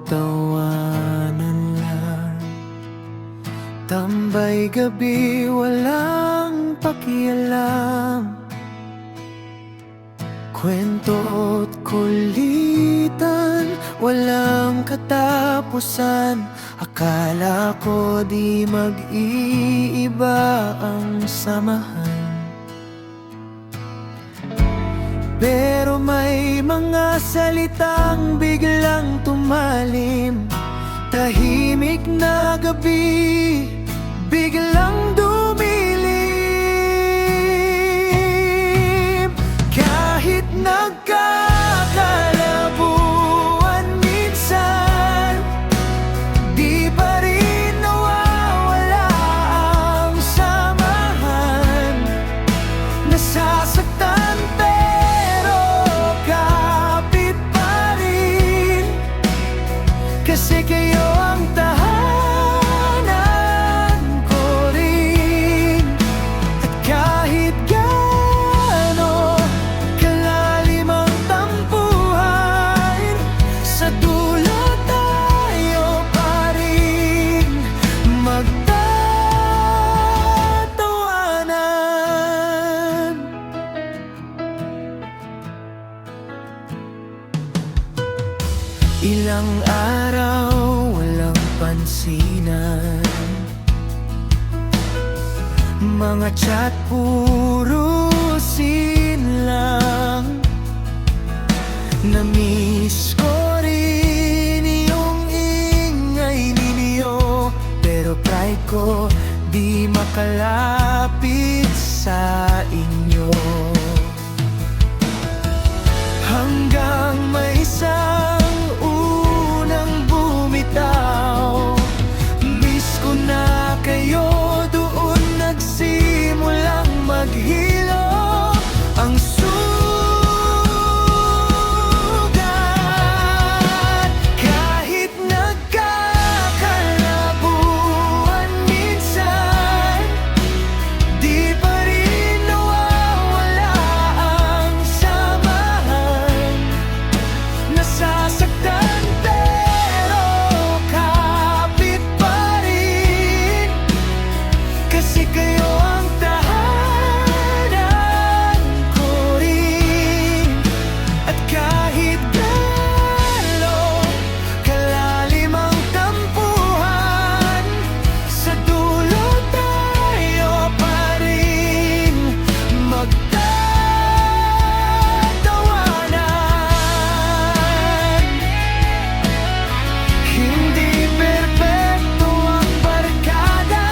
tawanan lang. Tambay gabi, walang pakialam. Kwento't kulitan, walang katapusan. Akala ko di mag-iiba ang samahan, pero may mga salitang biglang tumalim. Tahimik na gabi, biglang dumilim. Kahit nagkakalabuan minsan, di pa rin nawawala ang samahan. Nasasaktan pero kapit pa rin, kasi kayo ang tahanan ko rin. At kahit gaano kalalim ang tampuhan, sa dulo tayo pa rin magtatawanan. Ilang araw walang pansinan, mga chat puro sin lang. Na-miss ko rin yung ingay ninyo, pero pride ko di makalapit sa inyo. Hanggang may isang unang bumitaw, miss ko na kayo, doon nagsimulang maghilo ang sugat. Kahit nagkakalabuan minsan, di pa rin nawawala ang samahan. Nasasaktan pero kapit pa rin, kasi kayo ang tahanan ko rin. At kahit gaano kalalim ang tampuhan, sa dulo tayo pa rin magtatawanan. Hindi perpekto ang barkada,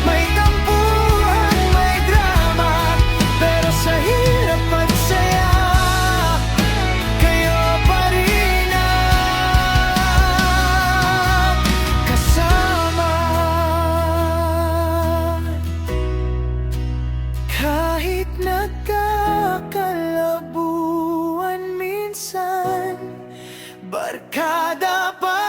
may tampuhan, may drama, pero sa hirap at saya, kayo pa rin ang kasama. Kahit nagkakalabuan minsan, barkada pa